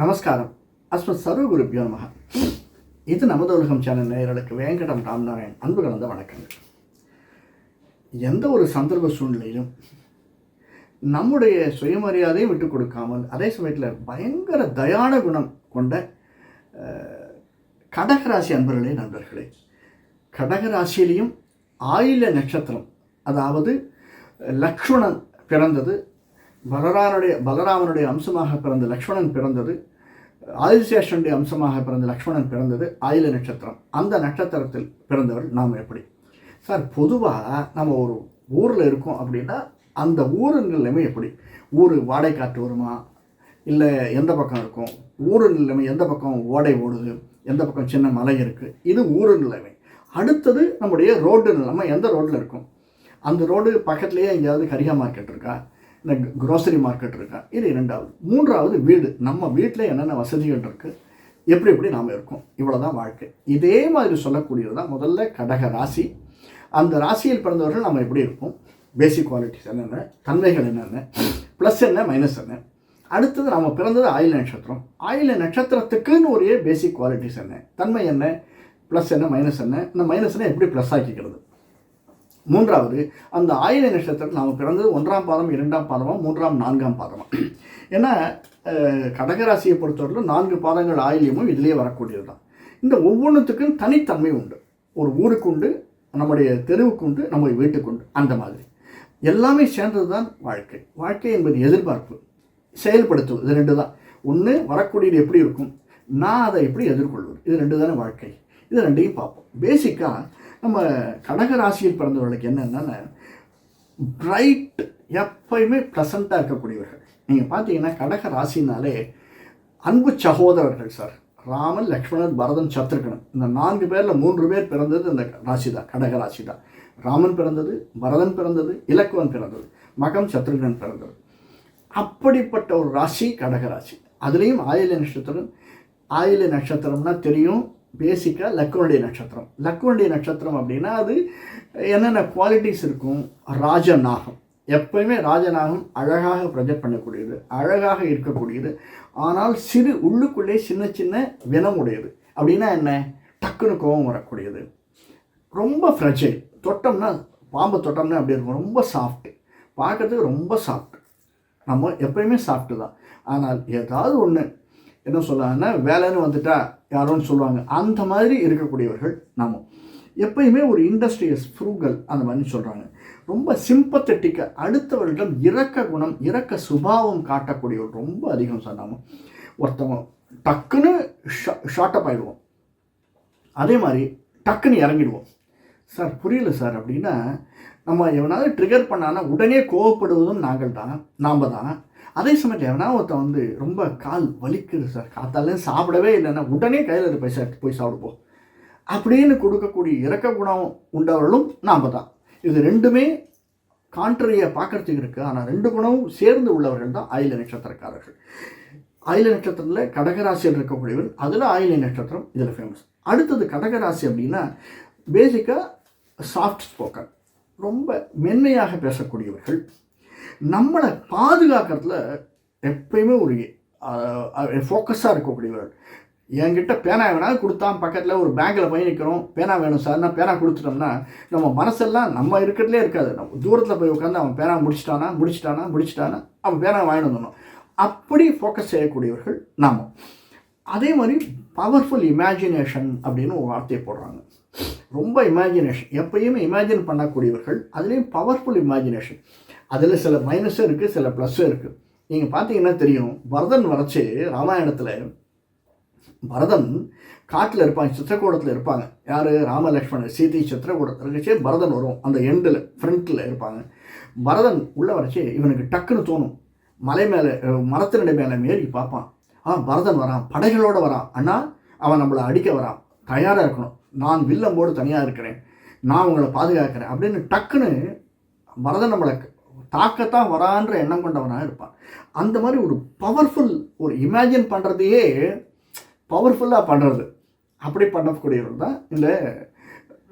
நமஸ்காரம். அஸ்மத் சர்வகுருபியோ நமக. இது நமது உலகம் சேனல் நேயர்களுக்கு வேங்கடம் ராம்நாராயண் அன்பு கலந்த வணக்கங்கள். எந்த ஒரு சந்தர்ப்ப சூழ்நிலையிலும் நம்முடைய சுயமரியாதையும் விட்டு கொடுக்காமல் அதே சமயத்தில் பயங்கர தயான குணம் கொண்ட கடகராசி அன்பர்களே, நண்பர்களே, கடகராசியிலையும் ஆயில்ய நட்சத்திரம், அதாவது லக்ஷ்மணன் பிறந்தது, பலராமனுடைய அம்சமாக பிறந்த லக்ஷ்மணன் பிறந்தது, ஆதிசேஷனுடைய அம்சமாக பிறந்த லக்ஷ்மணன் பிறந்தது ஆயில்ய நட்சத்திரம். அந்த நட்சத்திரத்தில் பிறந்தவர்கள் நாம் எப்படி சார்? பொதுவாக நம்ம ஒரு ஊரில் இருக்கோம் அப்படின்னா அந்த ஊரின் நிலைமை எப்படி? ஊர் வாடகை காற்று வருமா, இல்லை எந்த பக்கம் இருக்கும்? ஊரின் நிலைமை எந்த பக்கம் ஓடை ஓடுது, எந்த பக்கம் சின்ன மலை இருக்குது, இது ஊரின் நிலைமை. அடுத்தது நம்முடைய ரோடு நிலைமை, எந்த ரோட்டில் இருக்கும்? அந்த ரோடு பக்கத்துலேயே எங்கேயாவது கரிகா மார்க்கெட் இருக்கா, இந்த க்ரோசரி மார்க்கெட் இருக்கா, இது இரண்டாவது. மூன்றாவது வீடு, நம்ம வீட்டில் என்னென்ன வசதிகள் இருக்குது, எப்படி நாம் இருக்கோம், இவ்வளோ தான் வாழ்க்கை. இதே மாதிரி சொல்லக்கூடியது தான் முதல்ல கடக ராசி. அந்த ராசியில் பிறந்தவர்கள் நம்ம எப்படி இருப்போம், பேசிக் குவாலிட்டிஸ் என்னென்ன, தன்மைகள் என்னென்ன, ப்ளஸ் என்ன மைனஸ் என்ன. அடுத்தது நம்ம பிறந்தது ஆயில்ய நட்சத்திரம். ஆயில்ய நட்சத்திரத்துக்குன்னு ஒரு பேசிக் குவாலிட்டிஸ் என்ன, தன்மை என்ன, ப்ளஸ் என்ன மைனஸ் என்ன, இந்த மைனஸ்னால் எப்படி ப்ளஸ் ஆக்கிக்கிறது. மூன்றாவது, அந்த ஆயில்ய நட்சத்திரத்தில் நாம் பிறந்தது 1ஆம் பாதம், 2ஆம் பாதமா, 3ஆம் 4ஆம் பாதமா. ஏன்னா கடகராசியை பொறுத்தவரைக்கும் 4 பாதங்கள் ஆயில்யமும் இதிலே வரக்கூடியது தான். இந்த ஒவ்வொன்றுத்துக்கும் தனித்தன்மை உண்டு. ஒரு ஊருக்கு உண்டு, நம்முடைய தெருவுக்கு உண்டு, நம்ம வீட்டுக்கு உண்டு. அந்த மாதிரி எல்லாமே சேர்ந்தது தான் வாழ்க்கை. வாழ்க்கை என்பது எதிர்பார்ப்பு, செயல்படுத்துவது, இது ரெண்டு தான். ஒன்று வரக்கூடியது எப்படி இருக்கும், நான் அதை எப்படி எதிர்கொள்வது, இது ரெண்டு தானே வாழ்க்கை. இது ரெண்டையும் பார்ப்போம். பேசிக்காக நம்ம கடகராசியில் பிறந்தவர்களுக்கு என்னென்னா, பிரைட், எப்பயுமே ப்ளசண்ட்டாக இருக்கக்கூடியவர்கள். நீங்கள் பார்த்தீங்கன்னா கடக ராசினாலே அன்பு சகோதரர்கள் சார். ராமன், லக்ஷ்மணன், பரதன், சத்ருகனன், இந்த 4 பேரில் 3 பேர் பிறந்தது இந்த ராசி தான், கடக ராசி தான். ராமன் பிறந்தது, பரதன் பிறந்தது, இலக்குவன் பிறந்தது, மகம் சத்ருகனன் பிறந்தது. அப்படிப்பட்ட ஒரு ராசி கடகராசி. அதுலேயும் ஆயில்ய நட்சத்திரம். ஆயில்ய நட்சத்திரம்னா தெரியும், பேசிக்காக லக்குவனுடைய நட்சத்திரம். லக்குவனுடைய நட்சத்திரம் அப்படின்னா அது என்னென்ன குவாலிட்டிஸ் இருக்கும்? ராஜநாகம், எப்பயுமே ராஜநாகம் அழகாக ப்ரொஜெக்ட் பண்ணக்கூடியது, அழகாக இருக்கக்கூடியது. ஆனால் சிறு உள்ளுக்குள்ளே சின்ன சின்ன வினமுடையது. அப்படின்னா என்ன? டக்குன்னு கோபம் வரக்கூடியது, ரொம்ப ஃப்ரெஜைல். தொட்டோம்னா, பாம்பு தொட்டோம்னா அப்படி இருக்கும், ரொம்ப சாஃப்ட்டு, பார்க்கறதுக்கு ரொம்ப சாஃப்ட். நம்ம எப்பயுமே சாஃப்ட்டு தான். ஆனால் ஏதாவது ஒன்று என்ன சொல்லுவாங்கன்னா, வேலைன்னு வந்துட்டா யாரோன்னு சொல்லுவாங்க, அந்த மாதிரி இருக்கக்கூடியவர்கள் நம்ம. எப்பயுமே ஒரு இண்டஸ்ட்ரியஸ், ஃப்ரூகல், அந்த மாதிரி சொல்கிறாங்க. ரொம்ப சிம்பத்தட்டிக்காக, அடுத்தவர்களிடம் இரக்க குணம், இரக்க சுபாவம் காட்டக்கூடியவர் ரொம்ப அதிகம் சார். நாம் ஒருத்தவங்க டக்குன்னு ஷார்ட்டப் ஆகிடுவோம், அதே மாதிரி டக்குன்னு இறங்கிடுவோம். சார் புரியல சார் அப்படின்னா, நம்ம எவனாவது ட்ரிகர் பண்ணான்னா உடனே கோவப்படுவதும் நாம் தான். அதே சமயத்தில் எவனா ஒருத்தன் வந்து ரொம்ப கால் வலிக்குது சார், காத்தாலேயும் சாப்பிடவே இல்லைன்னா உடனே கையில் போய் சாப்பிடுப்போம் அப்படின்னு கொடுக்கக்கூடிய இரக்க குணம் உண்டவர்களும் நாம் தான். இது ரெண்டுமே கான்ட்ரியை பார்க்கறதுக்கு இருக்குது. ஆனால் 2 குணமும் சேர்ந்து உள்ளவர்கள் தான் ஆயில்ய நட்சத்திரக்காரர்கள். ஆயில்ய நட்சத்திரத்தில் கடகராசியில் இருக்கக்கூடியவர்கள், அதில் ஆயில்ய நட்சத்திரம் இதில் ஃபேமஸ். அடுத்தது கடகராசி அப்படின்னா பேசிக்காக சாஃப்ட் ஸ்போக்கன், ரொம்ப மென்மையாக பேசக்கூடியவர்கள். நம்மளை பாதுகாக்கிறதுல எப்பயுமே ஒரு ஃபோக்கஸாக இருக்கக்கூடியவர்கள். என்கிட்ட பேனா வேணாலும் கொடுத்தான், பக்கத்தில் ஒரு பேங்கில் போய் நிற்கிறோம், பேனா வேணும் சார், நான் பேனா கொடுத்துட்டோம்னா நம்ம மனசெல்லாம் நம்ம இருக்கிறதுலே இருக்காது. நம்ம தூரத்தில் போய் உட்காந்து அவன் பேனா முடிச்சிட்டானா அவன் பேனா வாங்கிட்டு வந்துடணும், அப்படி ஃபோக்கஸ் செய்யக்கூடியவர்கள் நாம். அதே மாதிரி பவர்ஃபுல் இமேஜினேஷன் அப்படின்னு ஒரு வார்த்தையை போடுறாங்க. ரொம்ப இமேஜினேஷன், எப்பயுமே இமேஜின் பண்ணக்கூடியவர்கள். அதுலேயும் பவர்ஃபுல் இமேஜினேஷன். அதில் சில மைனஸும் இருக்குது, சில ப்ளஸ்ஸும் இருக்குது. நீங்கள் பார்த்தீங்கன்னா தெரியும், பரதன் வரைச்சி ராமாயணத்தில் பரதன் காட்டில் இருப்பாங்க, சித்திரக்கூடத்தில் இருப்பாங்க. யார்? ராம லக்ஷ்மணன், சீதை சித்திரக்கூடத்தில் இருக்கச்சே பரதன் வரும், அந்த எண்டில் ஃப்ரண்ட்டில் இருப்பாங்க. பரதன் உள்ளே வரைச்சி இவனுக்கு டக்குன்னு தோணும், மலை மேலே மரத்தினுடைய மேலே ஏறி பார்ப்பான், பரதன் வரான், படைகளோடு வரான், அண்ணா அவன் நம்மளை அடிக்க வரான், தயாராக இருக்கணும், நான் வில்லம்போடு தனியாக இருக்கிறேன், நான் உங்களை பாதுகாக்கிறேன் அப்படின்னு டக்குன்னு பரதன் நம்மளை தாக்கத்தான் வரான்ற எண்ணம் கொண்டவனாக இருப்பான். அந்த மாதிரி ஒரு பவர்ஃபுல், ஒரு இமேஜின் பண்ணுறதையே பவர்ஃபுல்லாக பண்ணுறது, அப்படி பண்ணக்கூடியவர்கள் தான் இந்த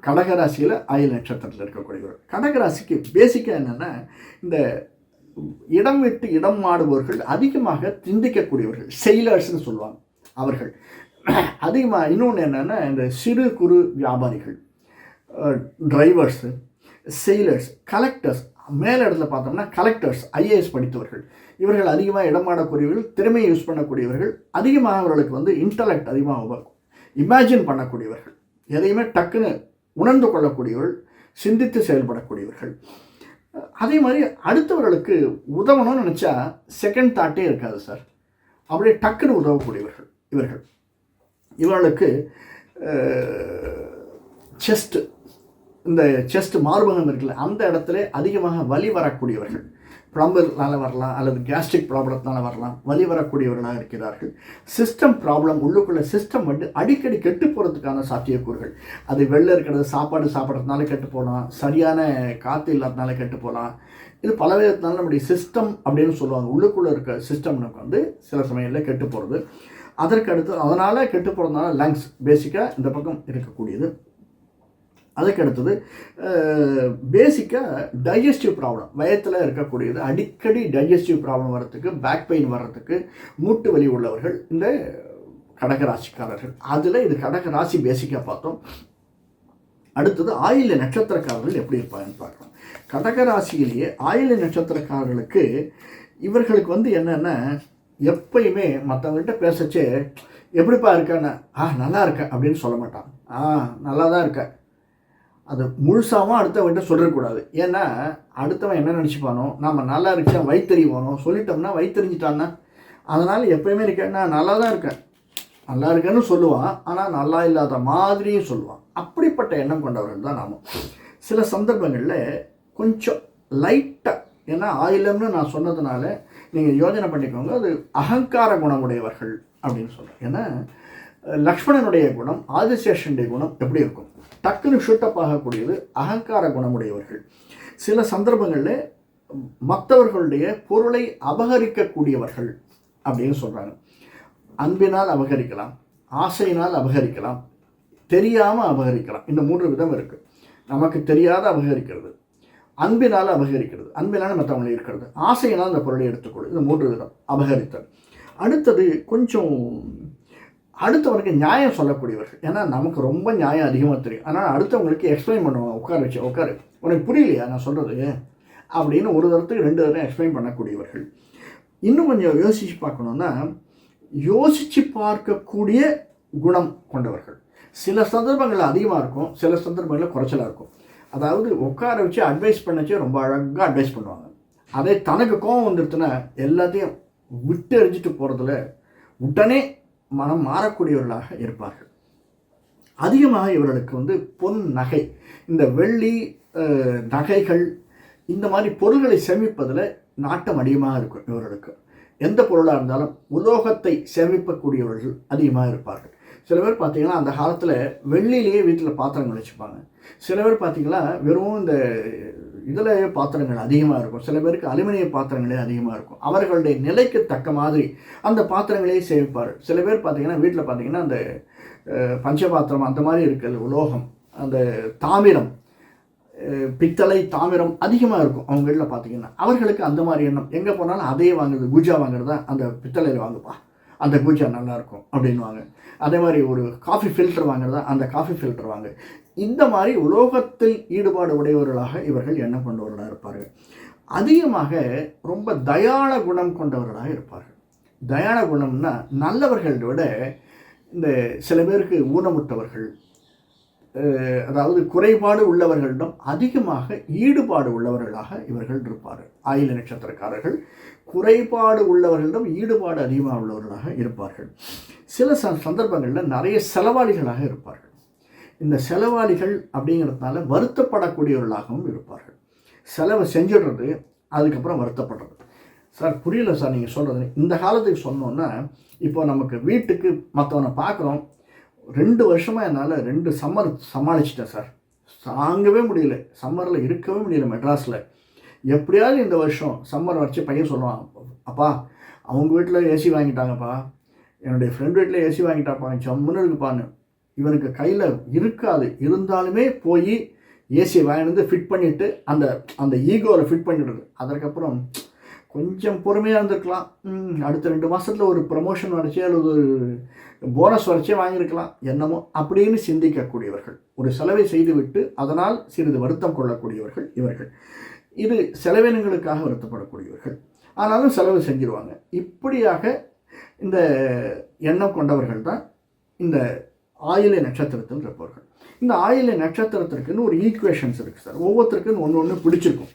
கடகராசியில் ஆயில்ய நட்சத்திரத்தில் இருக்கக்கூடியவர்கள். கடகராசிக்கு பேசிக்காக என்னென்னா, இந்த இடம் விட்டு இடம் மாடுபவர்கள் அதிகமாக சிந்திக்கக்கூடியவர்கள், செயிலர்ஸ்னு சொல்லுவாங்க அவர்கள் அதிகமாக. இன்னொன்று என்னென்னா இந்த சிறு குறு வியாபாரிகள், டிரைவர்ஸு, செயிலர்ஸ், கலெக்டர்ஸ், மேல் இடத்துல பார்த்தோம்னா கலெக்டர்ஸ், ஐஏஎஸ் படித்தவர்கள், இவர்கள் அதிகமாக இடமாடக்கூடியவர்கள், திறமையை யூஸ் பண்ணக்கூடியவர்கள், அதிகமாக அவர்களுக்கு வந்து இன்டலெக்ட் அதிகமாக இமேஜின் பண்ணக்கூடியவர்கள், எதையுமே டக்குன்னு உணர்ந்து கொள்ளக்கூடியவர்கள், சிந்தித்து செயல்படக்கூடியவர்கள். அதே மாதிரி அடுத்தவர்களுக்கு உதவணும்னு நினச்சா செகண்ட் தாட்டே இருக்காது சார், அப்படியே டக்குன்னு உதவக்கூடியவர்கள் இவர்கள். இவர்களுக்கு செஸ்ட்டு, இந்த செஸ்ட் மார்பகம் இருக்குல்ல, அந்த இடத்துல அதிகமாக வலி வரக்கூடியவர்கள், ப்ளம்பர்னால வரலாம் அல்லது கேஸ்ட்ரிக் ப்ராப்ளத்தினால வரலாம், வலி வரக்கூடியவர்களாக இருக்கிறார்கள். சிஸ்டம் ப்ராப்ளம், உள்ளுக்குள்ள சிஸ்டம் வந்து அடிக்கடி கெட்டு போகிறதுக்கான சாத்தியக்கூறுகள், அது வெளில இருக்கிறது சாப்பாடு சாப்பிட்றதுனால கெட்டு போகலாம், சரியான காற்று இல்லாததுனால கெட்டு போகலாம். இது பல விதத்தினால நம்முடைய சிஸ்டம் அப்படின்னு சொல்லுவாங்க, உள்ளுக்குள்ளே இருக்க சிஸ்டம் நமக்கு வந்து சில சமயங்களில் கெட்டு போகிறது. அதற்கு அடுத்து அதனால் கெட்டு போகிறதுனால லங்ஸ் பேசிக்காக இந்த பக்கம் இருக்கக்கூடியது. அதுக்கு அடுத்தது பேசிக்காக டைஜஸ்டிவ் ப்ராப்ளம், வயத்தில் இருக்கக்கூடியது, அடிக்கடி டைஜஸ்டிவ் ப்ராப்ளம் வர்றதுக்கு, பேக் பெயின் வர்றதுக்கு, மூட்டு வலி உள்ளவர்கள் இந்த கடகராசிக்காரர்கள். அதில் இது கடகராசி பேசிக்காக பார்த்தோம். அடுத்தது ஆயில்ய நட்சத்திரக்காரர்கள் எப்படி இருப்பாங்கன்னு பார்க்கலாம். கடகராசியிலேயே ஆயில்ய நட்சத்திரக்காரர்களுக்கு இவர்களுக்கு வந்து என்னென்னா, எப்பயுமே மற்றவங்கள்ட்ட பேசச்சே எப்படிப்பா இருக்கேன்னு நல்லா இருக்கேன் அப்படின்னு சொல்ல மாட்டான். நல்லா தான் இருக்கேன், அது முழுசாகவும் அடுத்தவன்கிட்ட சொல்லக்கூடாது. ஏன்னா அடுத்தவன் என்ன நினச்சிப்பானோ, நம்ம நல்லா இருக்கா வயிற்றறிவானோ, சொல்லிட்டோம்னா வயிற்றறிஞ்சிட்டான்னா. அதனால் எப்போயுமே இருக்கேன், நான் நல்லா தான் இருக்கேன், நல்லா இருக்கேன்னு சொல்லுவான், ஆனால் நல்லா இல்லாத மாதிரியும் சொல்லுவான். அப்படிப்பட்ட எண்ணம் கொண்டவர்கள் தான் நாம். சில சந்தர்ப்பங்களில் கொஞ்சம் லைட்டாக, ஏன்னா ஆயிலம்னு நான் சொன்னதுனால நீங்கள் யோஜனை பண்ணிக்கோங்க, அது அகங்கார குணமுடையவர்கள் அப்படின்னு சொல்கிறேன். ஏன்னா லக்ஷ்மணனுடைய குணம், ஆதிசேஷனுடைய குணம் எப்படி இருக்கும், டக்குன்னு ஷூட்டப் ஆகக்கூடியது அகங்கார குணமுடையவர்கள். சில சந்தர்ப்பங்களில் மற்றவர்களுடைய பொருளை அபகரிக்கக்கூடியவர்கள் அப்படின்னு சொல்கிறாங்க. அன்பினால் அபகரிக்கலாம், ஆசையினால் அபகரிக்கலாம், தெரியாமல் அபகரிக்கலாம். இந்த 3 விதம் இருக்குது. நமக்கு தெரியாத அபகரிக்கிறது, அன்பினால் அபகரிக்கிறது, அன்பினால் மற்றவங்களை இருக்கிறது, ஆசையினால் அந்த பொருளை எடுத்துக்கொள்ளும். இந்த 3 விதம் அபகரித்தல். அடுத்தது கொஞ்சம் அடுத்தவனுக்கு நியாயம் சொல்லக்கூடியவர்கள். ஏன்னா நமக்கு ரொம்ப நியாயம் அதிகமாக தெரியும், ஆனால் அடுத்தவங்களுக்கு எக்ஸ்பிளைன் பண்ணுவாங்க, உட்காரு உனக்கு புரியலையா நான் சொல்கிறது அப்படின்னு ஒரு தரத்துக்கு 2 தரம் எக்ஸ்பிளைன் பண்ணக்கூடியவர்கள். இன்னும் கொஞ்சம் யோசித்து பார்க்கணுன்னா, யோசித்து பார்க்கக்கூடிய குணம் கொண்டவர்கள். சில சந்தர்ப்பங்களில் அதிகமாக இருக்கும், சில சந்தர்ப்பங்களில் குறைச்சலாக இருக்கும். அதாவது உட்கார வச்சு அட்வைஸ் பண்ணச்சே ரொம்ப அழகாக அட்வைஸ் பண்ணுவாங்க. அதே தனக்கு கோபம் வந்துடுச்சுன்னா எல்லாத்தையும் விட்டு எறிஞ்சிட்டு போகிறதுல உடனே மனம் மாறக்கூடியவர்களாக இருப்பார்கள். அதிகமாக இவர்களுக்கு வந்து பொன் நகை, இந்த வெள்ளி நகைகள், இந்த மாதிரி பொருள்களை சேமிப்பதில் நாட்டம் அதிகமாக இருக்கும் இவர்களுக்கு. எந்த பொருளாக இருந்தாலும் உலோகத்தை சேமிக்கக்கூடியவர்கள் அதிகமாக இருப்பார்கள். சில பேர் பார்த்திங்கன்னா அந்த காலத்தில் வெள்ளியிலேயே வீட்டில் பாத்திரங்கள் வச்சுப்பாங்க. சில பேர் பார்த்திங்கன்னா வெறும் இந்த இதில் பாத்திரங்கள் அதிகமாக இருக்கும். சில பேருக்கு அலுமினிய பாத்திரங்களே அதிகமாக இருக்கும். அவர்களுடைய நிலைக்கு தக்க மாதிரி அந்த பாத்திரங்களே சேமிப்பார்கள். சில பேர் பார்த்திங்கன்னா வீட்டில் பார்த்திங்கன்னா அந்த பஞ்சபாத்திரம் அந்த மாதிரி இருக்கிறது, உலோகம், அந்த தாமிரம், பித்தளை, தாமிரம் அதிகமாக இருக்கும் அவங்க வீட்டில் பார்த்திங்கன்னா. அவர்களுக்கு அந்த மாதிரி எண்ணம், எங்கே போனாலும் அதே வாங்குறது, பூஜா வாங்குறது தான் அந்த பித்தளையில் வாங்குப்பா, அந்த பூஜா நல்லாயிருக்கும் அப்படின்வாங்க. அதே மாதிரி ஒரு காஃபி ஃபில்டர் வாங்குறதா, அந்த காஃபி ஃபில்டர் வாங்க. இந்த மாதிரி உலோகத்தில் ஈடுபாடு உடையவர்களாக இவர்கள் எண்ணம் கொண்டவர்களாக இருப்பார்கள். அதிகமாக ரொம்ப தயாள குணம் கொண்டவர்களாக இருப்பார்கள். தயாள குணம்னா நல்லவர்களை விட இந்த சில பேருக்கு ஊனமுற்றவர்கள், அதாவது குறைபாடு உள்ளவர்களிடம் அதிகமாக ஈடுபாடு உள்ளவர்களாக இவர்கள் இருப்பார்கள். ஆயில்ய நட்சத்திரக்காரர்கள் குறைபாடு உள்ளவர்களிடம் ஈடுபாடு அதிகமாக உள்ளவர்களாக இருப்பார்கள். சில சந்தர்ப்பங்களில் நிறைய செலவாளிகளாக இருப்பார்கள். இந்த செலவாளிகள் அப்படிங்கிறதுனால வருத்தப்படக்கூடியவர்களாகவும் இருப்பார்கள். செலவை செஞ்சிடுறது, அதுக்கப்புறம் வருத்தப்படுறது. சார் புரியல சார் நீங்கள் சொல்கிறது. இந்த காலத்துக்கு சொன்னோன்னா, இப்போ நமக்கு வீட்டுக்கு மற்றவனை பார்க்குறோம், 2 வருஷமாக என்னால் 2 சம்மர் சமாளிச்சிட்டேன் சார், தாங்கவே முடியல, சம்மரில் இருக்கவே முடியல மெட்ராஸில். எப்படியாவது இந்த வருஷம் சம்மர் வச்சு பையன் சொல்லுவான், அப்பா அவங்க வீட்டில் ஏசி வாங்கிட்டாங்கப்பா, என்னுடைய ஃப்ரெண்ட் வீட்டில் ஏசி வாங்கிட்டாப்பா, ஜம்முன்னு இருக்குப்பான்னு. இவனுக்கு கையில் இருக்காது, இருந்தாலுமே போய் ஏசியை வாங்கிட்டு ஃபிட் பண்ணிவிட்டு அந்த ஈகோவில் ஃபிட் பண்ணிவிடுறது. அதற்கப்புறம் கொஞ்சம் பொறுமையாக இருந்திருக்கலாம், அடுத்த 2 மாதத்தில் ஒரு ப்ரமோஷன் வரைச்சி அல்லது ஒரு போனஸ் வரைச்சே வாங்கியிருக்கலாம், என்னமோ அப்படின்னு சிந்திக்கக்கூடியவர்கள், ஒரு செலவை செய்துவிட்டு அதனால் சிறிது வருத்தம் கொள்ளக்கூடியவர்கள் இவர்கள். இது செலவினங்களுக்காக வருத்தப்படக்கூடியவர்கள், ஆனாலும் செலவு செஞ்சிருவாங்க. இப்படியாக இந்த எண்ணம் கொண்டவர்கள் தான் இந்த ஆயிலை நட்சத்திரத்தில் இருப்பவர்கள். இந்த ஆயிலை நட்சத்திரத்திற்குன்னு ஒரு ஈக்குவேஷன்ஸ் இருக்குது சார். ஒவ்வொருத்தருக்குன்னு ஒன்று ஒன்று பிடிச்சிருக்கும்.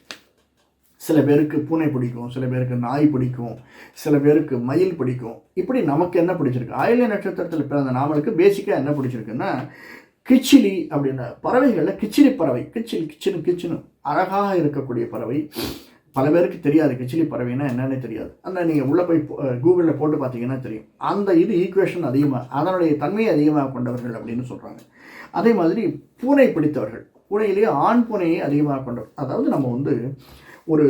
சில பேருக்கு பூனை பிடிக்கும், சில பேருக்கு நாய் பிடிக்கும், சில பேருக்கு மயில் பிடிக்கும். இப்படி நமக்கு என்ன பிடிச்சிருக்கு? ஆயிலை நட்சத்திரத்தில் பிறந்த நாமளுக்கு பேசிக்காக என்ன பிடிச்சிருக்குன்னா, கிச்சிலி அப்படின்னா பறவைகளில் கிச்சிலி பறவை, கிச்சினு அழகாக இருக்கக்கூடிய பறவை. பல பேருக்கு தெரியாது கிச்சிலி பறவைன்னா என்னன்னு தெரியாது. அந்த நீங்கள் உள்ளே போய் கூகுளில் போட்டு பார்த்தீங்கன்னா தெரியும். அந்த இது ஈக்குவேஷன் அதிகமாக, அதனுடைய தன்மையை அதிகமாக கொண்டவர்கள் அப்படின்னு சொல்கிறாங்க. அதே மாதிரி பூனை பிடித்தவர்கள், பூனையிலேயே ஆண் பூனையை அதிகமாக கொண்டவர். அதாவது நம்ம வந்து ஒரு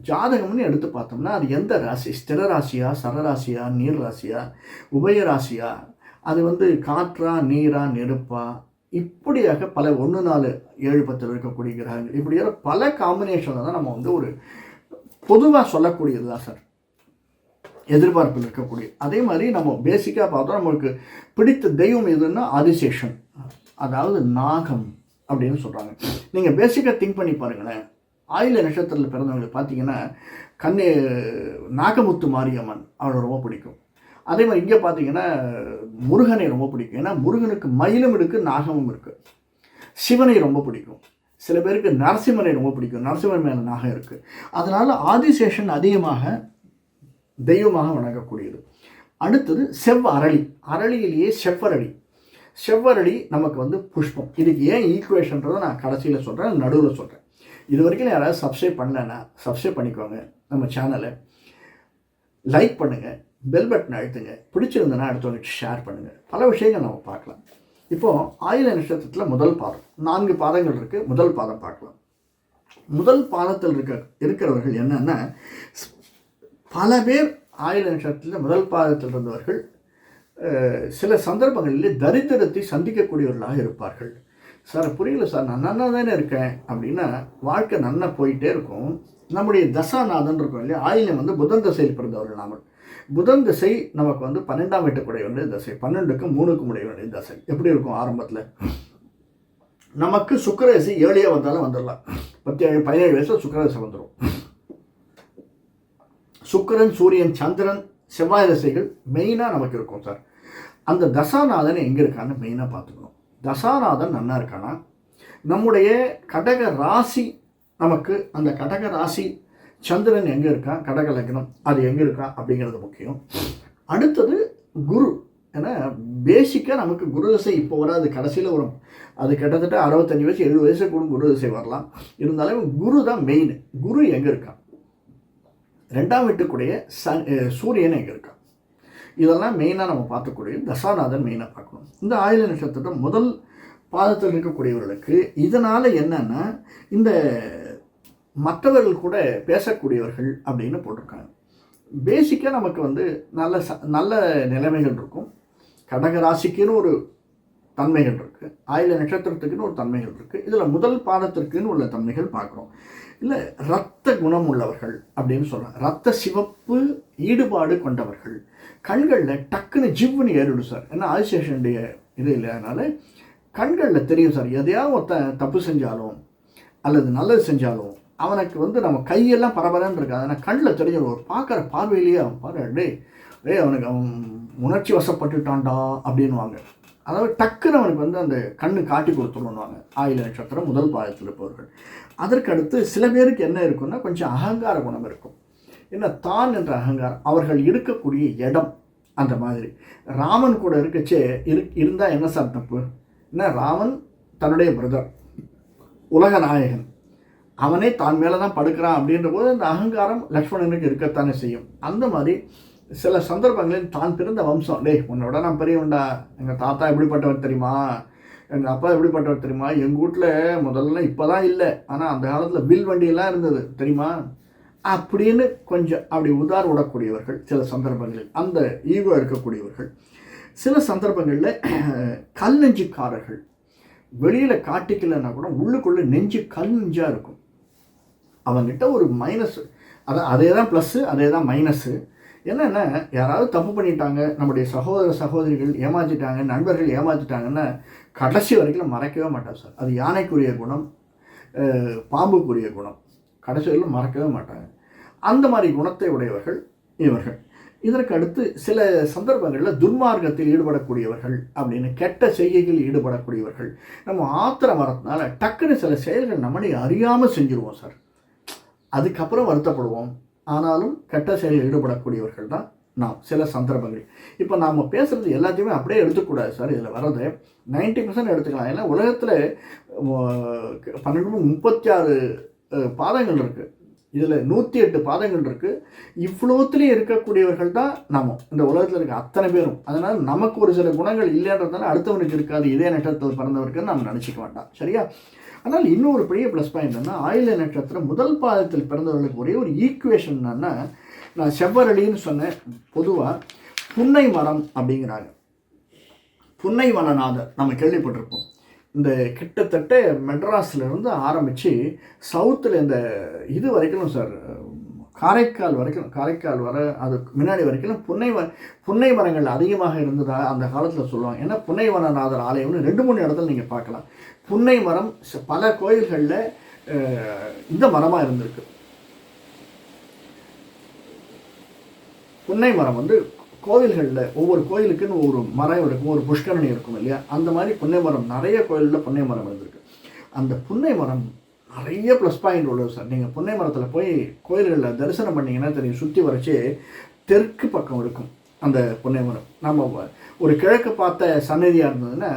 ஜாதகம்னு எடுத்து பார்த்தோம்னா அது எந்த ராசி, ஸ்திர ராசியா, சரராசியா, நீர் ராசியா, உபய ராசியா, அது வந்து காற்றா, நீரா, நெருப்பா, இப்படியாக பல 1, 4, 7, 10 இருக்கக்கூடிய கிரகங்கள், இப்படியாக பல காம்பினேஷனில் தான் நம்ம வந்து ஒரு பொதுவாக சொல்லக்கூடியது தான் சார் எதிர்பார்ப்பில் இருக்கக்கூடிய. அதே மாதிரி நம்ம பேசிக்காக பார்த்தோம், நம்மளுக்கு பிடித்த தெய்வம் எதுன்னா ஆதிசேஷன், அதாவது நாகம் அப்படின்னு சொல்கிறாங்க. நீங்கள் பேசிக்காக திங்க் பண்ணி பாருங்களேன். ஆயில நட்சத்திரத்தில் பிறந்தவங்களுக்கு பார்த்தீங்கன்னா நாகமுத்து மாரியம்மன் அவளை ரொம்ப பிடிக்கும். அதே மாதிரி இங்கே பார்த்தீங்கன்னா முருகனை ரொம்ப பிடிக்கும். ஏன்னா முருகனுக்கு மயிலும் இருக்குது, நாகமும் இருக்குது. சிவனை ரொம்ப பிடிக்கும். சில பேருக்கு நரசிம்மனை ரொம்ப பிடிக்கும், நரசிம்மன் மேலே நாகம் இருக்குது. அதனால் ஆதிசேஷன் அதிகமாக தெய்வமாக வணங்கக்கூடியது. அடுத்தது செவ்வரளி, அரளியிலேயே செவ்வரளி. செவ்வரளி நமக்கு வந்து புஷ்பம். இதுக்கு ஏன் ஈக்குவேஷன்றதை நான் கடைசியில் சொல்கிறேன், நடுவில் சொல்கிறேன். இது வரைக்கும் யாராவது சப்ஸ்கிரைப் பண்ணலைன்னா சப்ஸ்கிரைப் பண்ணிக்கோங்க, நம்ம சேனலை லைக் பண்ணுங்கள், பெல் பட்டன் அழுத்துங்க, பிடிச்சிருந்தனா அடுத்தவங்களுக்கு ஷேர் பண்ணுங்கள். பல விஷயங்கள் நம்ம பார்க்கலாம். இப்போது ஆயில நட்சத்திரத்தில் முதல் பாதம், 4 பாதங்கள் இருக்குது. முதல் பாதம் பார்க்கலாம். முதல் பாதத்தில் இருக்கிறவர்கள் என்னென்னா, பல பேர் ஆயில நட்சத்திரத்தில் முதல் பாதத்தில் இருந்தவர்கள் சில சந்தர்ப்பங்களில் தரித்திரத்தை சந்திக்கக்கூடியவர்களாக இருப்பார்கள். சார் புரியல சார், நான் நன்னா தானே இருக்கேன் அப்படின்னா வாழ்க்கை நன்னா போயிட்டே இருக்கும். நம்முடைய தசாநாதன் இருக்கும் இல்லையா, ஆயிலம் வந்து புதன் தசையில் பிறந்தவர்கள் நாமல். புதன் திசை நமக்கு வந்து 12ஆம் வீட்டுக்குடைய வேண்டிய தசை, 12க்கும் 3க்கும் உடைய வேண்டிய தசை. எப்படி இருக்கும் ஆரம்பத்தில்? நமக்கு சுக்கிரதசை 7 வந்தாலும் வந்துடலாம். 17 வயசில் சுக்கிரதசை வந்துடும். சுக்கிரன், சூரியன், சந்திரன், செவ்வாய் தசைகள் மெயினாக நமக்கு இருக்கும் சார். அந்த தசாநாதன் எங்கே இருக்கான்னு மெயினாக பார்த்துக்கணும். தசாநாதன் நன்னா இருக்கானா, நம்முடைய கடக ராசி, நமக்கு அந்த கடக ராசி சந்திரன் எங்கே இருக்கான், கடக லக்னம் அது எங்கே இருக்கான் அப்படிங்கிறது முக்கியம். அடுத்தது குரு. ஏன்னா பேசிக்காக நமக்கு குரு தசை இப்போ வராது, கடைசியில் வரும். அது கிட்டத்தட்ட 65 வயசு 70 வயசு கூட குரு தசை வரலாம். இருந்தாலும் குரு தான் மெயின். குரு எங்கே இருக்கான், 2ஆம் வீட்டுக்குடைய சூரியன் எங்கே இருக்கான், இதெல்லாம் மெயினாக நம்ம பார்க்கக்கூடிய தசாநாதன் மெயினாக பார்க்கணும். இந்த ஆயில நட்சத்திரம் முதல் பாதத்தில் இருக்கக்கூடியவர்களுக்கு இதனால் என்னன்னா, இந்த மற்றவர்கள் கூட பேசக்கூடியவர்கள் அப்படின்னு போட்டிருக்காங்க. பேசிக்காக நமக்கு வந்து நல்ல நிலைமைகள் இருக்கும். கடக ராசிக்குன்னு ஒரு தன்மைகள் இருக்குது, ஆயில நட்சத்திரத்துக்குன்னு ஒரு தன்மைகள் இருக்குது. இதில் முதல் பாதத்திற்குன்னு உள்ள தன்மைகள் பார்க்குறோம். இல்லை இரத்த குணம் உள்ளவர்கள் அப்படின்னு சொல்கிறாங்க. இரத்த சிவப்பு ஈடுபாடு கொண்டவர்கள், கண்களில் டக்குன்னு ஜிவ்னு ஏறிடும் சார். ஏன்னா ஆதிசேஷனுடைய இது இல்லை, அதனால் கண்களில் தெரியும் சார். எதையாவது ஒருத்தன் தப்பு செஞ்சாலும் அல்லது நல்லது செஞ்சாலும் அவனுக்கு வந்து நம்ம கையெல்லாம் பரபரன்னு இருக்காது, ஆனால் கண்ணில் தெரிஞ்சிடும். ஒரு பார்க்குற பார்வையிலேயே அவன் பாரு, அவனுக்கு அவன் உணர்ச்சி வசப்பட்டுட்டான்டா அப்படின்வாங்க. அதாவது டக்குன்னு அவனுக்கு வந்து அந்த கண்ணு காட்டி கொடுத்துருவாங்க ஆயில நட்சத்திரம் முதல் பாதத்தில் இருப்பவர்கள். அதற்கு அடுத்து சில பேருக்கு என்ன இருக்குன்னா, கொஞ்சம் அகங்கார குணம் இருக்கும். என்ன தான் என்ற அகங்காரம், அவர்கள் இருக்கக்கூடிய இடம் அந்த மாதிரி. ராமன் கூட இருக்கச்சே இருந்தால் என்ன சார் தப்பு? ஏன்னா ராமன் தன்னுடைய பிரதர், உலக நாயகன், அவனே தான் மேலே தான் படுக்கிறான் அப்படின்ற போது அந்த அகங்காரம் லக்ஷ்மணனுக்கு இருக்கத்தானே செய்யும். அந்த மாதிரி சில சந்தர்ப்பங்களில் தான் பிறந்த வம்சம், உன்னோட நான் பெரியவன்டா, எங்கள் தாத்தா எப்படிப்பட்டவர் தெரியுமா, எங்கள் அப்பா எப்படிப்பட்டவர் தெரியுமா, எங்கள் வீட்டில் முதல்ல இப்போ தான் இல்லை, ஆனால் அந்த காலத்தில் வில் வண்டியெல்லாம் இருந்தது தெரியுமா அப்படின்னு கொஞ்சம் அப்படி உதார் விடக்கூடியவர்கள் சில சந்தர்ப்பங்களில், அந்த ஈகோ இருக்கக்கூடியவர்கள். சில சந்தர்ப்பங்களில் கல் நெஞ்சுக்காரர்கள், வெளியில் காட்டிக்கலைன்னா கூட உள்ளுக்குள்ளே நெஞ்சு கல் நெஞ்சாக இருக்கும். அவங்ககிட்ட ஒரு மைனஸ், அதே தான் ப்ளஸ்ஸு, அதே தான் மைனஸ்ஸு. என்னென்னா, யாராவது தப்பு பண்ணிட்டாங்க, நம்முடைய சகோதர சகோதரிகள் ஏமாற்றிட்டாங்க, நண்பர்கள் ஏமாற்றிட்டாங்கன்னா கடைசி வரைக்கும் மறக்கவே மாட்டார் சார். அது யானைக்குரிய குணம், பாம்புக்குரிய குணம். கடைசி வரைக்கும் மறக்கவே மாட்டாங்க. அந்த மாதிரி குணத்தை உடையவர்கள் இவர்கள். இதற்கு அடுத்து சில சந்தர்ப்பங்களில் துன்மார்க்கத்தில் ஈடுபடக்கூடியவர்கள் அப்படின்னு, கெட்ட செய்கைகளில் ஈடுபடக்கூடியவர்கள். நம்ம ஆத்திரம் வரதுனால டக்குன்னு சில செயல்கள் நம்மளே அறியாமல் செஞ்சுருவோம் சார். அதுக்கப்புறம் வருத்தப்படுவோம். ஆனாலும் கெட்ட செயலில் ஈடுபடக்கூடியவர்கள் தான் நாம் சில சந்தர்ப்பங்கள். இப்போ நாம் பேசுகிறது எல்லாத்தையுமே அப்படியே எடுத்துக்கூடாது சார். இதில் வர்றது 90% எடுத்துக்கலாம். ஏன்னா உலகத்தில் 1236 பாதங்கள் இருக்குது. இதில் 108 பாதங்கள் இருக்குது. இவ்வளோத்துலேயும் இருக்கக்கூடியவர்கள் தான் நம்ம இந்த உலகத்தில் இருக்க அத்தனை பேரும். அதனால் நமக்கு ஒரு சில குணங்கள் இல்லைன்றதுனால அடுத்தவனுக்கு இருக்காது, இதே நட்சத்திரத்தில் பிறந்தவருக்குன்னு நம்ம நினச்சிக்க வேண்டாம். சரியா? ஆனால் இன்னொரு பெரிய ப்ளஸ் பாயிண்ட் என்னன்னா, ஆயில்ய நட்சத்திரம் முதல் பாதத்தில் பிறந்தவர்களுக்கு ஒரே ஒரு ஈக்குவேஷன் என்னன்னா, நான் செவ்வரளின்னு சொன்னேன். பொதுவாக புன்னை மரம் அப்படிங்கிறாங்க. புன்னை வனநாதர் நம்ம கேள்விப்பட்டிருப்போம். இந்த கிட்டத்தட்ட மெட்ராஸ்லேருந்து ஆரம்பித்து சவுத்தில் இந்த இது வரைக்கும் சார், காரைக்கால் வர அதுக்கு முன்னாடி வரைக்கும் புன்னை மரங்கள் அதிகமாக இருந்ததாக அந்த காலத்தில் சொல்லுவாங்க. ஏன்னா புன்னை வனநாதர் ஆலயம்னு 2-3 இடத்துல நீங்கள் பார்க்கலாம். புன்னை மரம் பல கோயில்களில் இந்த மரமாக இருந்திருக்கு. புன்னை மரம் கோவில்களில் ஒவ்வொரு கோயிலுக்குன்னு ஒரு மரம் இருக்கும், ஒரு புஷ்கரணி இருக்கும் இல்லையா? அந்த மாதிரி புன்னை மரம் நிறைய கோயிலில் புன்னை மரம் இருந்திருக்கு. அந்த புன்னை மரம் நிறைய ப்ளஸ் பாயிண்ட் உள்ளது சார். நீங்கள் புன்னை மரத்தில் போய் கோயில்களில் தரிசனம் பண்ணிங்கன்னா தெரியும். சுற்றி வரைச்சி தெற்கு பக்கம் இருக்கும் அந்த புன்னை மரம். நம்ம ஒரு கிழக்கு பார்த்த சன்னதியாக இருந்ததுன்னா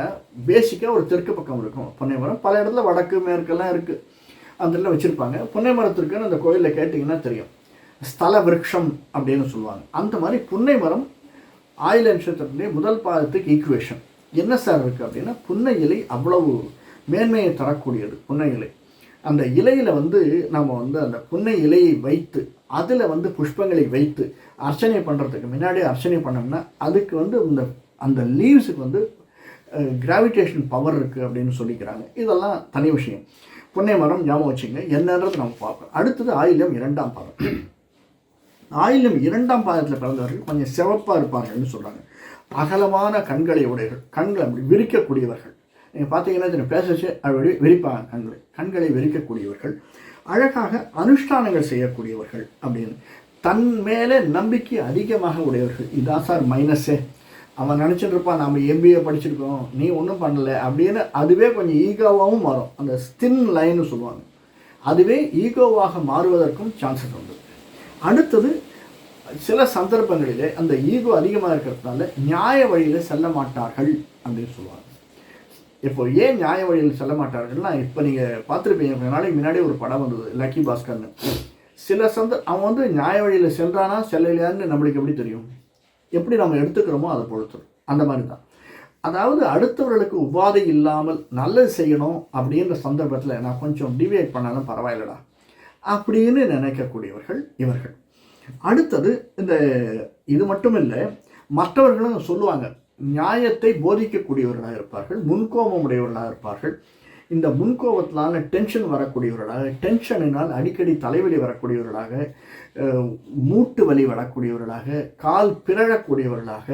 பேசிக்காக ஒரு தெற்கு பக்கம் இருக்கும் புன்னை மரம். பல இடத்துல வடக்கு மேற்கெல்லாம் இருக்குது, அந்த இடத்துல வச்சுருப்பாங்க. புன்னை மரத்திற்குன்னு அந்த கோயிலில் கேட்டிங்கன்னா தெரியும், ஸ்தல விருட்சம் அப்படின்னு சொல்லுவாங்க. அந்த மாதிரி புன்னை மரம் ஆயில்ய நட்சத்திரத்தினுடைய முதல் பாதத்துக்கு ஈக்குவேஷன். என்ன சார் இருக்குது அப்படின்னா, புன்னை இலை அவ்வளவு மேன்மையை தரக்கூடியது. புன்னை இலை, அந்த இலையில் நம்ம அந்த புன்னை இலையை வைத்து அதில் புஷ்பங்களை வைத்து அர்ச்சனை பண்ணுறதுக்கு முன்னாடி அர்ச்சனை பண்ணோம்னா அதுக்கு அந்த லீவ்ஸுக்கு கிராவிடேஷன் பவர் இருக்குது அப்படின்னு சொல்லிக்கிறாங்க. இதெல்லாம் தனி விஷயம். புன்னை மரம் ஞாபகம் வச்சுங்க, என்னன்றது நம்ம பார்ப்போம். அடுத்தது ஆயில்யம் 2ஆம் பாதம். ஆயில்யம் 2ஆம் பாதத்தில் பிறந்தவர்கள் கொஞ்சம் சிவப்பாக இருப்பார்கள்னு சொல்கிறாங்க. அகலமான கண்களை உடையவர்கள், கண்களை அப்படி விரிக்கக்கூடியவர்கள். நீங்கள் பார்த்தீங்கன்னா பேசச்சு அப்படி விரிப்பாங்க, கண்களை விரிக்கக்கூடியவர்கள், அழகாக அனுஷ்டானங்கள் செய்யக்கூடியவர்கள் அப்படின்னு, தன் மேலே நம்பிக்கை அதிகமாக உடையவர்கள். இதான் சார் மைனஸே. அவன் நினச்சிட்டு இருப்பான், நம்ம MBA படிச்சிருக்கோம், நீ ஒன்றும் பண்ணலை அப்படின்னு. அதுவே கொஞ்சம் ஈகோவாகவும் மாறும். அந்த ஸ்தின் லைன்னு சொல்லுவாங்க, அதுவே ஈகோவாக மாறுவதற்கும் சான்சஸ் உண்டு. அடுத்தது சில சந்தர்ப்பங்களிலே அந்த ஈகோ அதிகமாக இருக்கிறதுனால நியாய வழியில் செல்ல மாட்டார்கள் அப்படின்னு சொல்லுவாங்க. இப்போ ஏன் நியாய வழியில் செல்ல மாட்டார்கள்னா, இப்போ நீங்கள் பார்த்துருப்பீங்க, கொஞ்ச நாளைக்கு முன்னாடி ஒரு படம் வந்தது லக்கி பாஸ்கர்னு. சில அவன் நியாய வழியில் செல்றானா செல்லலையான்னு நம்மளுக்கு எப்படி தெரியும்? எப்படி நம்ம எடுத்துக்கிறோமோ அதை பொறுத்து. அந்த மாதிரி தான். அதாவது அடுத்தவர்களுக்கு உபாதை இல்லாமல் நல்லது செய்யணும் அப்படின்ற சந்தர்ப்பத்தில் நான் கொஞ்சம் டிவியேட் பண்ணாலும் பரவாயில்லடா அப்படின்னு நினைக்கக்கூடியவர்கள் இவர்கள். அடுத்தது இது மட்டும் இல்லை, மற்றவர்களும் சொல்லுவாங்க, நியாயத்தை போதிக்கக்கூடியவர்களாக இருப்பார்கள், முன்கோபம் உடையவர்களாக இருப்பார்கள். இந்த முன்கோபத்தினால டென்ஷன் வரக்கூடியவர்களாக, டென்ஷனினால் அடிக்கடி தலைவலி வரக்கூடியவர்களாக, மூட்டு வலி வரக்கூடியவர்களாக, கால் பிறழக்கூடியவர்களாக,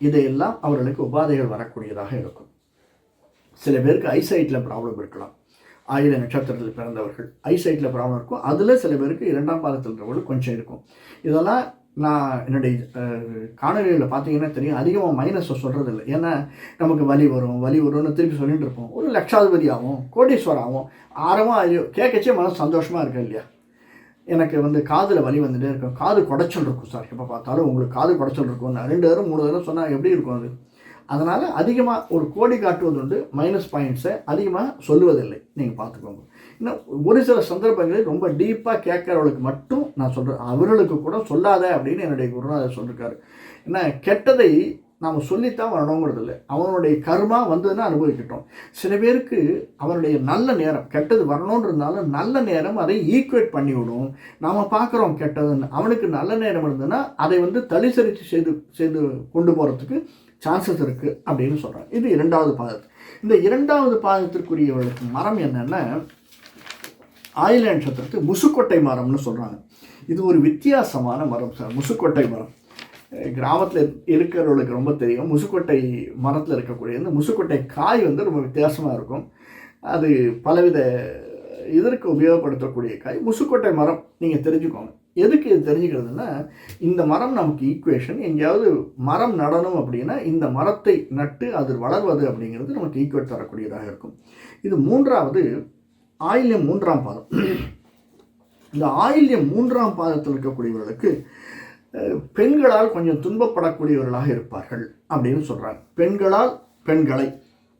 இதையெல்லாம் அவர்களுக்கு உபாதைகள் வரக்கூடியதாக இருக்கும். சில பேருக்கு ஐசைட்டில் ப்ராப்ளம் இருக்கலாம். ஆயில்ய நட்சத்திரத்தில் பிறந்தவர்கள் ஐசைட்டில் ப்ராப்ளம் இருக்கும். அதில் சில பேருக்கு 2ஆம் பாதத்தில் இருக்கிறவர்கள் கொஞ்சம் இருக்கும். இதெல்லாம் நான் என்னுடைய காணொலியில் பார்த்தீங்கன்னா தெரியும், அதிகமாக மைனஸை சொல்கிறது இல்லை. ஏன்னா நமக்கு வலி வரும்னு திருப்பி சொல்லிட்டு இருப்போம். ஒரு லட்சாதிபதி ஆகும், கோடீஸ்வரம் ஆகும், ஆரமாக கேட்கச்சே மனசு சந்தோஷமாக இருக்கு இல்லையா? எனக்கு காதில் வலி வந்துகிட்டே இருக்கும், காது குடைச்சல் இருக்கும் சார், எப்போ பார்த்தாலும் உங்களுக்கு காது குடைச்சல் இருக்கும். 2 தரம் 3 தரம் சொன்னால் எப்படி இருக்கும் அது? அதனால் அதிகமாக ஒரு கோடி காட்டுவது உண்டு, மைனஸ் பாயிண்ட்ஸை அதிகமாக சொல்லுவதில்லை. நீங்கள் பார்த்துக்கோங்க. இன்னும் ஒரு சில சந்தர்ப்பங்களில் ரொம்ப டீப்பாக கேட்குறவர்களுக்கு மட்டும் நான் சொல்கிறேன், அவர்களுக்கு கூட சொல்லாத அப்படின்னு என்னுடைய குருநாதர் சொல்லியிருக்காரு. ஏன்னா கெட்டதை நாம் சொல்லித்தான் வரணுங்கிறது இல்லை, அவனுடைய கர்மா வந்ததுன்னா அனுபவிக்கிட்டோம். சில பேருக்கு அவனுடைய நல்ல நேரம், கெட்டது வரணுன்றதுனால நல்ல நேரம் அதை ஈக்குவேட் பண்ணி விடும். நாம் பார்க்குறோம் கெட்டதுன்னு, அவனுக்கு நல்ல நேரம் இருந்ததுன்னா அதை தளிசரித்து செய்து கொண்டு போகிறதுக்கு சான்சஸ் இருக்குது அப்படின்னு சொல்கிறாங்க. இது 2ஆவது பாதத்து. இந்த 2ஆவது பாதத்திற்குரியவர்களுக்கு மரம் என்னென்னா, ஆயில்ய நட்சத்திரத்துக்கு முசுக்கொட்டை மரம்னு சொல்கிறாங்க. இது ஒரு வித்தியாசமான மரம் சார், முசுக்கொட்டை மரம். கிராமத்தில் இருக்கிறவர்களுக்கு ரொம்ப தெரியும். முசுக்கொட்டை மரத்தில் இருக்கக்கூடிய இந்த முசுக்கொட்டை காய் ரொம்ப வித்தியாசமாக இருக்கும். அது பலவித இதற்கு உபயோகப்படுத்தக்கூடிய காய். முசுக்கொட்டை மரம் நீங்கள் தெரிஞ்சுக்கோங்க. எதுக்கு இது தெரிஞ்சுக்கிறதுனா, இந்த மரம் நமக்கு ஈக்குவேஷன். எங்கேயாவது மரம் நடணும் அப்படின்னா இந்த மரத்தை நட்டு அது வளர்வது அப்படிங்கிறது நமக்கு ஈக்குவேட் தரக்கூடியதாக இருக்கும். இது மூன்றாவது ஆயில்யம் 3ஆம் பாதம். இந்த ஆயில்யம் 3ஆம் பாதத்தில் இருக்கக்கூடியவர்களுக்கு பெண்களால் கொஞ்சம் துன்பப்படக்கூடியவர்களாக இருப்பார்கள் அப்படின்னு சொல்கிறாங்க. பெண்களால் பெண்களை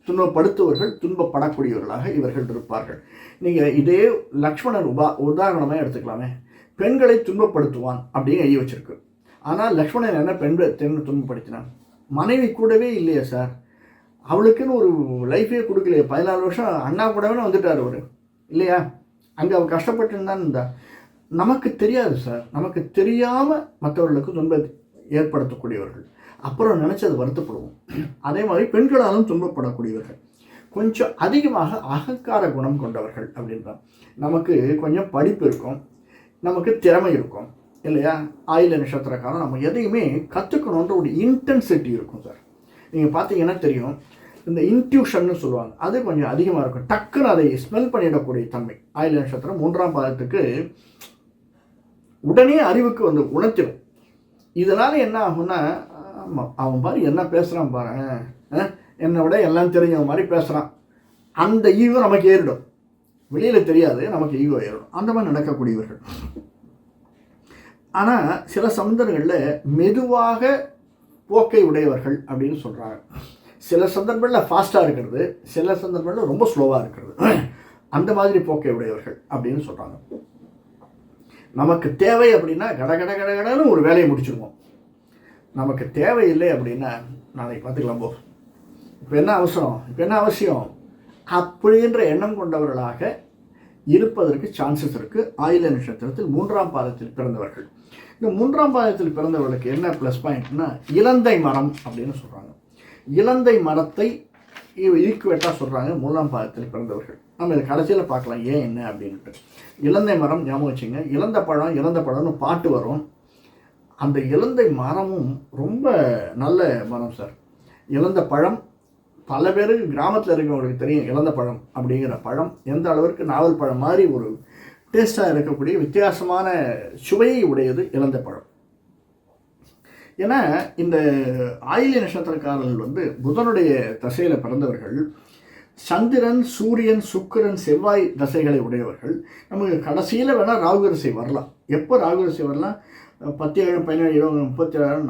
துன்பப்படுத்துவர்கள், துன்பப்படக்கூடியவர்களாக இவர்கள் இருப்பார்கள். நீங்கள் இதே லக்ஷ்மணன் உதாரணமாக எடுத்துக்கலாமே. பெண்களை துன்பப்படுத்துவான் அப்படின்னு எழுதி வச்சிருக்கு. ஆனால் லக்ஷ்மணன் என்ன பெண்களை துன்பப்படுத்தினான்? மனைவி கூடவே இல்லையா சார், அவளுக்குன்னு ஒரு லைஃபே கொடுக்கலையே. 14 வருஷம் அண்ணா கூடவே வந்துட்டார் அவர் இல்லையா? அங்கே அவர் கஷ்டப்பட்டு இருந்தா நமக்கு தெரியாது சார். நமக்கு தெரியாமல் மற்றவர்களுக்கு துன்பத்தை ஏற்படுத்தக்கூடியவர்கள், அப்புறம் நினச்சது வருத்தப்படுவோம். அதே மாதிரி பெண்களாலும் துன்பப்படக்கூடியவர்கள், கொஞ்சம் அதிகமாக அகங்கார குணம் கொண்டவர்கள் அப்படின்றான். நமக்கு கொஞ்சம் படிப்பு இருக்கும், நமக்கு திறமை இருக்கும் இல்லையா? ஆயில நட்சத்திரக்காரன் நம்ம எதையுமே கற்றுக்கணுன்ற ஒரு இன்டென்சிட்டி இருக்கும் சார். நீங்கள் பார்த்தீங்கன்னா தெரியும், இந்த இன்ட்யூஷன்னு சொல்லுவாங்க, அது கொஞ்சம் அதிகமாக இருக்கும். டக்குன்னு அதை ஸ்மெல் பண்ணிடக்கூடிய தன்மை. ஆயில நட்சத்திரம் 3ஆம் பாதத்துக்கு உடனே அறிவுக்கு உணர்த்திடும். இதனால் என்ன ஆகும்னா, அவன் பாரு என்ன பேசுகிறான் பாரு, என்னை விட எல்லாம் தெரிஞ்ச மாதிரி பேசுகிறான், அந்த ஈகோ நமக்கு ஏறிடும். வெளியில் தெரியாது, நமக்கு ஈகோ ஏறிடும். அந்த மாதிரி நடக்கக்கூடியவர்கள். ஆனால் சில சந்தர்ப்பங்களில் மெதுவாக போக்கை உடையவர்கள் அப்படின்னு சொல்கிறாங்க. சில சந்தர்ப்பங்களில் ஃபாஸ்ட்டாக இருக்கிறது, சில சந்தர்ப்பங்களில் ரொம்ப ஸ்லோவாக இருக்கிறது. அந்த மாதிரி போக்கை உடையவர்கள் அப்படின்னு சொல்கிறாங்க. நமக்கு தேவை அப்படின்னா கடன்னு ஒரு வேலையை முடிச்சிருவோம். நமக்கு தேவையில்லை அப்படின்னா நாளைக்கு பார்த்துக்கலாம் போ, இப்போ என்ன அவசரம், இப்போ என்ன அவசியம் அப்படின்ற எண்ணம் கொண்டவர்களாக இருப்பதற்கு சான்சஸ் இருக்குது. ஆயில நட்சத்திரத்தில் 3ஆம் பாதத்தில் பிறந்தவர்கள். இந்த 3ஆம் பாதத்தில் பிறந்தவர்களுக்கு என்ன ப்ளஸ் பாயிண்ட்னா, இலந்தை மரம் அப்படின்னு சொல்கிறாங்க. இலந்தை மரத்தை ஈக்குவேட்டாக சொல்கிறாங்க 3ஆம் பாதத்தில் பிறந்தவர்கள். நம்ம இதை கடைசியில் பார்க்கலாம் ஏன் என்ன அப்படின்ட்டு. இலந்தை மரம் ஞாபகம் வச்சுங்க. இலந்த பழம்னு பாட்டு வரும். அந்த இலந்தை மரமும் ரொம்ப நல்ல மரம் சார். இலந்த பழம் பல பேருக்கு கிராமத்தில் இருக்கிறவங்களுக்கு தெரியும். இலந்த பழம் அப்படிங்கிற பழம் எந்த அளவிற்கு நாவல் பழம் மாதிரி ஒரு டேஸ்டாக இருக்கக்கூடிய வித்தியாசமான சுவையை உடையது இலந்த பழம். ஏன்னா இந்த ஆயில்ய நட்சத்திரக்காரர்கள் புதனுடைய தசையில் பிறந்தவர்கள். சந்திரன், சூரியன், சுக்கிரன், செவ்வாய் தசைகளை உடையவர்கள். நமக்கு கடைசியில் வேணால் ராகுகரிசை வரலாம். எப்போ ராகுகரிசை வரலாம்? 17, 17, 20, 36,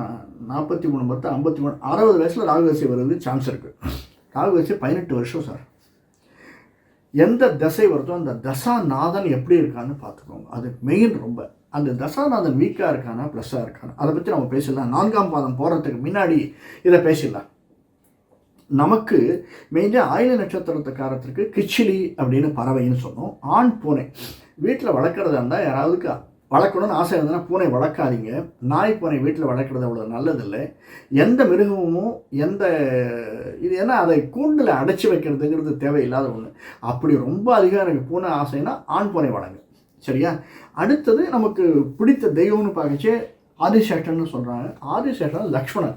43, 10, 53, 60 வயசில் ராகுகரிசை வருது சான்ஸ் இருக்குது. ராகுகரிசை 18 வருஷம் சார். எந்த தசை வருதோ அந்த தசாநாதன் எப்படி இருக்கான்னு பார்த்துக்கோங்க. அது மெயின். ரொம்ப அந்த தசாநாதன் வீக்காக இருக்கானா ப்ளஸ்ஸாக இருக்கானா அதை பற்றி நம்ம பேசிடலாம். 4ஆம் பாதம் போகிறதுக்கு முன்னாடி இதை பேசிடலாம். நமக்கு மெயினாக ஆயில நட்சத்திரத்துக்காரத்திற்கு கிச்சிலி அப்படின்னு பறவைன்னு சொன்னோம். ஆண் பூனை வீட்டில் வளர்க்குறதா இருந்தால், யாராவதுக்கு வளர்க்கணும்னு ஆசை இருந்ததுன்னா பூனை வளர்க்காதீங்க. நாய் பூனை வீட்டில் வளர்க்குறது அவ்வளோ நல்லதில்லை. எந்த மிருகமும் இது ஏன்னா அதை கூண்டில் அடைச்சி வைக்கிறதுங்கிறது தேவையில்லாத ஒன்று. அப்படி ரொம்ப அதிகம் எனக்கு பூனை ஆசைன்னா ஆண் பூனை வளங்க, சரியா? அடுத்தது நமக்கு பிடித்த தெய்வம்னு பார்க்கச்சே ஆதிசேஷன்னு சொல்கிறாங்க. ஆதிசேஷன் லக்ஷ்மணன்.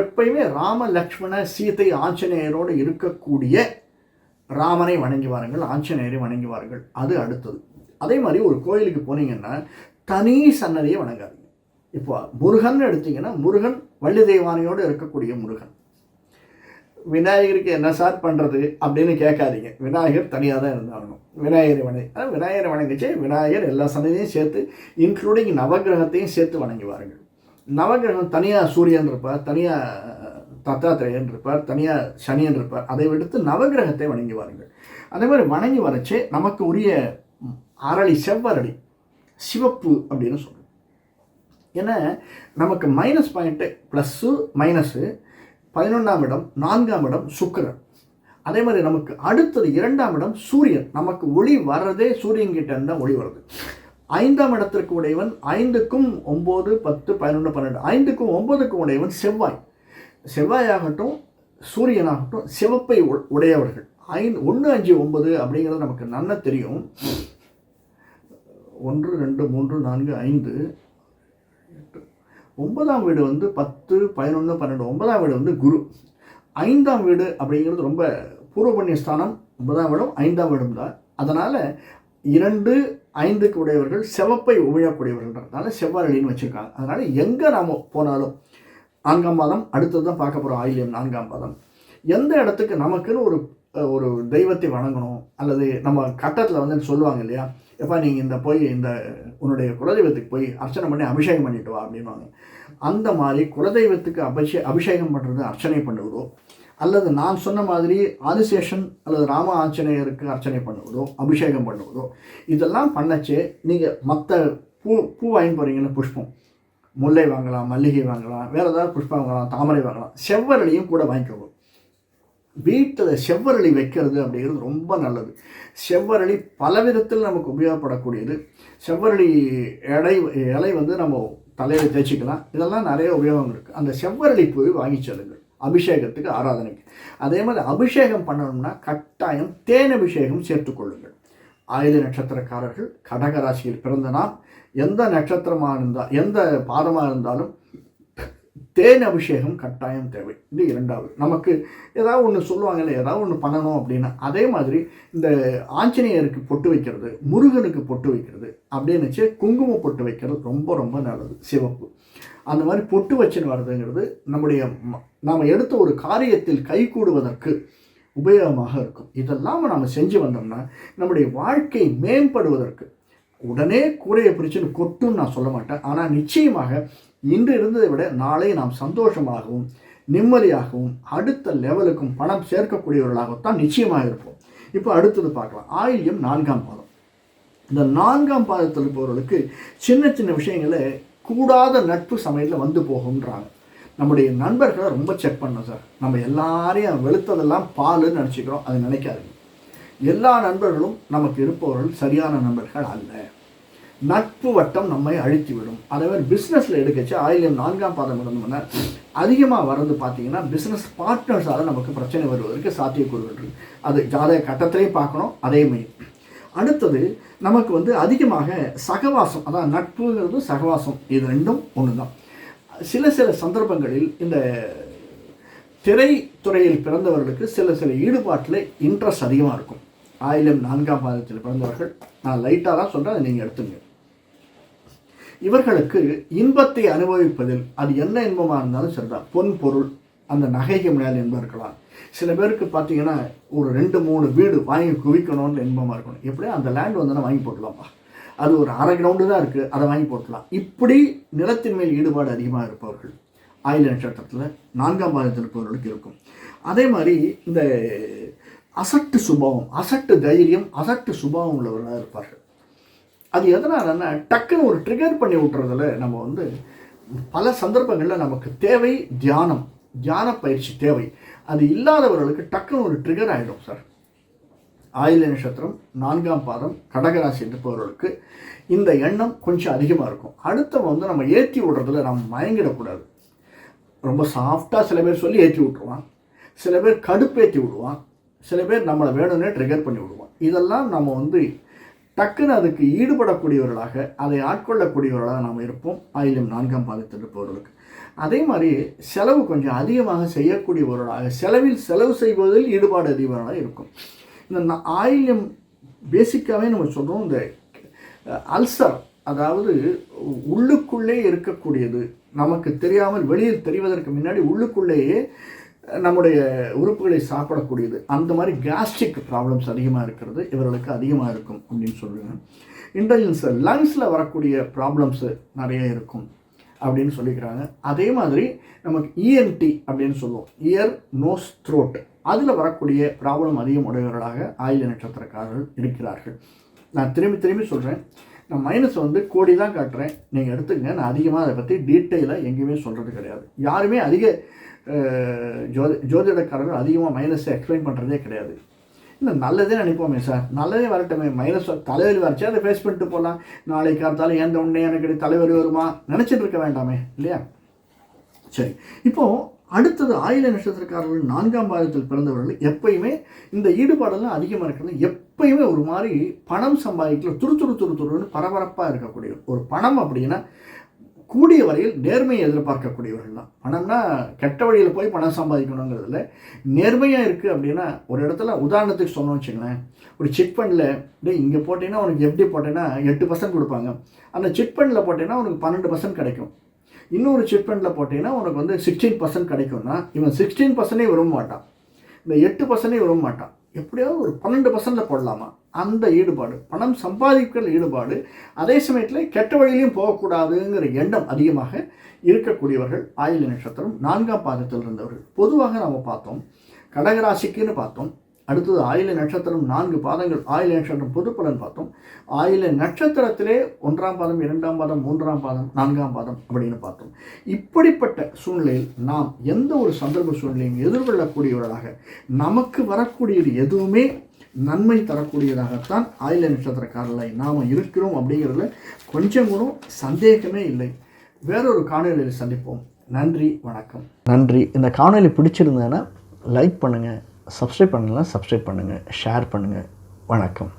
எப்பயுமே ராம, லக்ஷ்மண, சீதை, ஆஞ்சநேயரோடு இருக்கக்கூடிய ராமனை வணங்கி வாருங்கள், ஆஞ்சநேயரை வணங்கி வாருங்கள். அது அடுத்தது. அதே மாதிரி ஒரு கோயிலுக்கு போனீங்கன்னா தனி சன்னதியை வணங்காதீங்க. இப்போ முருகன் எடுத்தீங்கன்னா முருகன் வள்ளி தெய்வானையோடு இருக்கக்கூடிய முருகன். விநாயகருக்கு என்ன சார் பண்ணுறது அப்படின்னு கேட்காதீங்க. விநாயகர் தனியாக தான் இருந்தாகணும். விநாயகரை வணங்கிச்சு விநாயகர் எல்லா சன்னதியும் சேர்த்து, இன்க்ளூடிங் நவகிரகத்தையும் சேர்த்து வணங்கி வாருங்கள். நவகிரகம் தனியாக சூரியன் இருப்பார், தனியாக தத்தாத்திரேயன் இருப்பார், தனியாக சனியன் இருப்பார். அதை விடுத்து நவகிரகத்தை வணங்கி வாருங்கள். அதே மாதிரி வணங்கி வரச்சே நமக்கு உரிய அரளி, செவ்வரளி, சிவப்பு அப்படின்னு சொல்லுவோம். ஏன்னா நமக்கு மைனஸ் பாயிண்ட்டு ப்ளஸ்ஸு மைனஸு 11ஆம் இடம், 4ஆம் இடம் சுக்கிரன். அதே மாதிரி நமக்கு அடுத்தது 2ஆம் இடம் சூரியன். நமக்கு ஒளி வர்றதே சூரியன் கிட்ட இருந்தால் ஒளி வருது. 5ஆம் இடத்திற்கு உடையவன் 5க்கும் 9, 10, 11, 12, 5க்கும் 9க்கும் உடையவன் செவ்வாய். செவ்வாயாகட்டும் சூரியனாகட்டும் சிவப்பை உடையவர்கள். 1, 5, 9 அப்படிங்கிறது நமக்கு நல்லா தெரியும். 1 2 3 4 5 9ஆம் வீடு வந்து 10 11 12 9ஆம் வீடு வந்து குரு. 5ஆம் வீடு அப்படிங்கிறது ரொம்ப பூர்வ புண்ணிய ஸ்தானம். 9ஆம் வீடும் 5ஆம் வீடும் தான். அதனால் 2 5க்கு உடையவர்கள் செவப்பை உபயோகக்கூடியவர்கள்ன்றதுனால செவ்வாழின்னு வச்சுருக்காங்க. அதனால் எங்கே நாம் போனாலும் 4ஆம் பாதம் அடுத்தது தான் பார்க்க போகிறோம். ஆயில்யம் 4ஆம் பாதம். எந்த இடத்துக்கு நமக்குன்னு ஒரு தெய்வத்தை வணங்கணும், அல்லது நம்ம கட்டத்தில் வந்து சொல்லுவாங்க இல்லையா, எப்பா நீங்கள் இந்த உன்னுடைய குலதெய்வத்துக்கு போய் அர்ச்சனை பண்ணி அபிஷேகம் பண்ணிட்டு வா அப்படின்வாங்க. அந்த மாதிரி குலதெய்வத்துக்கு அபிஷேகம் பண்ணுறது, அர்ச்சனை பண்ணுவதோ, அல்லது நான் சொன்ன மாதிரி ஆதிசேஷன் அல்லது ராம ஆஞ்சநேயருக்கு அர்ச்சனை பண்ணுவதோ, அபிஷேகம் பண்ணுவதோ, இதெல்லாம் பண்ணச்சே நீங்கள் மற்ற பூ வாங்கி போகிறீங்கன்னு புஷ்பம், முல்லை வாங்கலாம், மல்லிகை வாங்கலாம், வேறு ஏதாவது புஷ்பம் வாங்கலாம், தாமரை வாங்கலாம், செவ்வரளியும் கூட வாங்கிக்கணும். வீட்டில் செவ்வரளி வைக்கிறது அப்படிங்கிறது ரொம்ப நல்லது. செவ்வரளி பல விதத்தில் நமக்கு உபயோகப்படக்கூடியது. செவ்வரளி இலை வந்து நம்ம தலையில் தேய்ச்சிக்கலாம். இதெல்லாம் நிறைய உபயோகம் இருக்குது. அந்த செவ்வரளி பூ வாங்கி செல்லுங்கள் அபிஷேகத்துக்கு, ஆராதனைக்கு. அதே மாதிரி அபிஷேகம் பண்ணணும்னா கட்டாயம் தேன் அபிஷேகம் சேர்த்துக்கொள்ளுங்கள். ஆயுத நட்சத்திரக்காரர்கள், கடகராசியில் பிறந்த நாம், எந்த நட்சத்திரமாக இருந்தால், எந்த பாதமாக இருந்தாலும் தேன் அபிஷேகம் கட்டாயம் தேவை. இது 2வது. நமக்கு ஏதாவது ஒன்று சொல்லுவாங்கல்ல, ஏதாவது ஒன்று பண்ணணும் அப்படின்னா, அதே மாதிரி இந்த ஆஞ்சநேயருக்கு பொட்டு வைக்கிறது, முருகனுக்கு பொட்டு வைக்கிறது அப்படின்னு குங்கும பொட்டு வைக்கிறது ரொம்ப ரொம்ப நல்லது. சிவப்பு அந்த மாதிரி பொட்டு வச்சுன்னு வர்றதுங்கிறது நாம் எடுத்த ஒரு காரியத்தில் கைகூடுவதற்கு உபயோகமாக இருக்கும். இதெல்லாம் நம்ம செஞ்சு வந்தோம்னா நம்முடைய வாழ்க்கை மேம்படுவதற்கு, உடனே கூரையை பிரிச்சுன்னு கொட்டுன்னு நான் சொல்ல மாட்டேன், ஆனால் நிச்சயமாக இன்று இருந்ததை விட நாளை நாம் சந்தோஷமாகவும் நிம்மதியாகவும் அடுத்த லெவலுக்கும் பணம் சேர்க்கக்கூடியவர்களாகத்தான் நிச்சயமாக இருப்போம். இப்போ அடுத்தது பார்க்கலாம். ஆயில்யம் 4ஆம் பாதம். இந்த 4ஆம் பாதத்தில் இருப்பவர்களுக்கு சின்ன சின்ன விஷயங்களை கூடாத நட்பு சமையலில் வந்து போகும்ன்றாங்க. நம்முடைய நண்பர்களை ரொம்ப செக் பண்ணோம் சார். நம்ம எல்லாரையும் வெளுத்ததெல்லாம் பாலுன்னு நினச்சிக்கிறோம். அது நினைக்காதுங்க. எல்லா நண்பர்களும் நமக்கு இருப்பவர்கள் சரியான நண்பர்கள் அல்ல. நட்பு வட்டம் நம்மை அழித்துவிடும். அதே மாதிரி பிஸ்னஸில் எடுக்கச்சு ஆயில்யம் 4ஆம் பாதம் இருந்தோம்னா அதிகமாக வர்றது பார்த்தீங்கன்னா பிஸ்னஸ் பார்ட்னர்ஸால் நமக்கு பிரச்சனை வருவதற்கு சாத்தியக்கூறுகள் இருக்குது. அது ஜாதக கட்டத்திலையும் பார்க்கணும். அதே மாதிரி அடுத்தது நமக்கு வந்து அதிகமாக சகவாசம், அதான் நட்புங்கிறது சகவாசம், இது ரெண்டும் ஒன்று தான். சில சந்தர்ப்பங்களில் இந்த திரைத்துறையில் பிறந்தவர்களுக்கு சில ஈடுபாட்டில் இன்ட்ரெஸ்ட் அதிகமாக இருக்கும். ஆயில்யம் 4ஆம் பாதத்தில் பிறந்தவர்கள், நான் லைட்டாக தான் சொல்கிறேன், அதை நீங்கள் எடுத்துங்க. இவர்களுக்கு இன்பத்தை அனுபவிப்பதில், அது என்ன இன்பமாக இருந்தாலும் சரிதான், பொன் பொருள், அந்த நகைக்கு மேலே இன்பம் இருக்கலாம். சில பேருக்கு பார்த்தீங்கன்னா ஒரு 2-3 வீடு வாங்கி குவிக்கணும்னு இன்பமாக இருக்கணும். எப்படியா அந்த லேண்ட் வந்து வாங்கி போட்டலாம்ப்பா, அது ஒரு அரை கிரவுண்டு தான் இருக்குது, அதை வாங்கி போட்டலாம். இப்படி நிலத்தின் மேல் ஈடுபாடு அதிகமாக இருப்பவர்கள் ஆயில்ய நட்சத்திரத்தில் 4ஆம் பாதத்தில் இருப்பவர்களுக்கு இருக்கும். அதே மாதிரி இந்த அசட்டு சுபாவம், அசட்டு தைரியம், அசட்டு சுபாவம் உள்ளவர்களாக இருப்பார்கள். அது எதனாலன்னா டக்குன்னு ஒரு ட்ரிகர் பண்ணி விட்டுறதுல நம்ம வந்து பல சந்தர்ப்பங்களில் நமக்கு தேவை தியான பயிற்சி தேவை. அது இல்லாதவர்களுக்கு டக்குன்னு ஒரு ட்ரிகர் ஆகிடும் சார். ஆயில்ய நட்சத்திரம் 4ஆம் பாதம் கடகராசி இருப்பவர்களுக்கு இந்த எண்ணம் கொஞ்சம் அதிகமாக இருக்கும். அடுத்தவங்க வந்து நம்ம ஏற்றி விடுறதுல நம்ம மயங்கிடக்கூடாது. ரொம்ப சாஃப்டாக சில பேர் சொல்லி ஏற்றி விட்டுருவான், சில பேர் கடுப்பேற்றி விடுவான், சில பேர் நம்மளை வேணும்னே ட்ரிகர் பண்ணி விடுவான். இதெல்லாம் நம்ம வந்து டக்குன்னு அதுக்கு ஈடுபடக்கூடியவர்களாக, அதை ஆட்கொள்ளக்கூடியவர்களாக நாம் இருப்போம் ஆயில்யம் 4ஆம் பாதத்தில் இருப்பவர்களுக்கு. அதே மாதிரி செலவு கொஞ்சம் அதிகமாக செய்யக்கூடியவர்களாக, செலவு செய்வதில் ஈடுபாடு அதிகமாக இருக்கும். இந்த ஆயில்யம் பேசிக்காகவே நம்ம சொல்கிறோம், இந்த அல்சர், அதாவது உள்ளுக்குள்ளே இருக்கக்கூடியது, நமக்கு தெரியாமல் வெளியில் தெரிவதற்கு முன்னாடி உள்ளுக்குள்ளேயே நம்முடைய உறுப்புகளை சாப்பிடக்கூடியது, அந்த மாதிரி கேஸ்ட்ரிக் ப்ராப்ளம்ஸ் அதிகமாக இருக்கிறது இவர்களுக்கு அதிகமாக இருக்கும் அப்படின்னு சொல்லுவேன். இன்டெலிஜென்ஸ் லங்ஸில் வரக்கூடிய ப்ராப்ளம்ஸு நிறைய இருக்கும் அப்படின்னு சொல்லிக்கிறாங்க. அதே மாதிரி நமக்கு இஎன்டி அப்படின்னு சொல்லுவோம், இயர் நோஸ் த்ரோட், அதில் வரக்கூடிய ப்ராப்ளம் அதிகம் உடையவர்களாக ஆயில்ய நட்சத்திரக்காரர்கள் இருக்கிறார்கள். நான் திரும்பி சொல்கிறேன், நான் மைனஸ் வந்து கோடி தான் காட்டுறேன், நீங்கள் எடுத்துக்கங்க. நான் அதிகமாக அதை பற்றி டீட்டெயிலாக எங்கேயுமே சொல்கிறது கிடையாது. யாருமே அதிக ஜோதிடக்காரர்கள் அதிகமாக மைனஸை எக்ஸ்பிளைன் பண்ணுறதே கிடையாது. இல்லை நல்லதே நினைப்போமே சார், நல்லதே வரட்டுமே, மைனஸ் தலைவலி வரைச்சா அதை ஃபேஸ் பண்ணிட்டு போகலாம், நாளைக்கு காத்தாலும் ஏந்த உடனே எனக்கு தலைவலி வருமா நினச்சிட்டு இருக்க வேண்டாமே இல்லையா? சரி, இப்போது அடுத்தது ஆயில நட்சத்திரக்காரர்கள் 4ஆம் பாதத்தில் பிறந்தவர்கள் எப்பயுமே இந்த ஈடுபாடெல்லாம் அதிகமாக இருக்கிறது, எப்பயுமே ஒரு மாதிரி பணம் சம்பாதிக்கல துருன்னு பரபரப்பாக இருக்கக்கூடிய ஒரு பணம் அப்படின்னா கூடிய வரையில் நேர்மையை எதிர்பார்க்கக்கூடியவர்கள் தான். பணம்னா கெட்ட வழியில் போய் பணம் சம்பாதிக்கணுங்கிறதுல நேர்மையாக இருக்குது அப்படின்னா ஒரு இடத்துல உதாரணத்துக்கு சொன்னோம் வச்சுங்களேன், ஒரு சிட் ஃபண்டில் டே இங்கே போட்டீங்கன்னா உனக்கு எப்படி போட்டேன்னா 8% கொடுப்பாங்க, அந்த சிட் ஃபண்டில் போட்டீங்கன்னா உனக்கு 12% கிடைக்கும், இன்னொரு சிட் ஃபண்டில் போட்டீங்கன்னா உனக்கு வந்து 16% கிடைக்கும்னா இவன் 16% விரும்ப மாட்டான், இந்த 8% விரும்ப மாட்டான், எப்படியாவது ஒரு 12% போடலாமா, அந்த ஈடுபாடு பணம் சம்பாதிக்கிற ஈடுபாடு, அதே சமயத்தில் கெட்ட வழியிலையும் போகக்கூடாதுங்கிற எண்ணம் அதிகமாக இருக்கக்கூடியவர்கள் ஆயில்ய நட்சத்திரம் 4ஆம் பாதத்தில் இருந்தவர்கள். பொதுவாக நாம் பார்த்தோம் கடகராசிக்குன்னு பார்த்தோம், அடுத்தது ஆயில்ய நட்சத்திரம் 4 பாதங்கள், ஆயில்ய நட்சத்திரம் பொது பலன் பார்த்தோம், ஆயில்ய நட்சத்திரத்திலே 1ஆம் பாதம் 2ஆம் பாதம் 3ஆம் பாதம் 4ஆம் பாதம் அப்படின்னு பார்த்தோம். இப்படிப்பட்ட சூழ்நிலையில் நாம் எந்த ஒரு சந்தர்ப்ப சூழ்நிலையும் எதிர்கொள்ளக்கூடியவர்களாக நமக்கு வரக்கூடியது எதுவுமே நன்மை தரக்கூடியதாகத்தான் ஆயில்ய நட்சத்திரக்காரர்களை நாம் இருக்கிறோம் அப்படிங்கிறதுல கொஞ்சம் கூட சந்தேகமே இல்லை. வேறொரு காணொலியில் சந்திப்போம். நன்றி, வணக்கம். நன்றி. இந்த காணொலி பிடிச்சிருந்ததுன்னா லைக் பண்ணுங்கள், சப்ஸ்கிரைப் பண்ணலாம் சப்ஸ்கிரைப் பண்ணுங்கள், ஷேர் பண்ணுங்கள். வணக்கம்.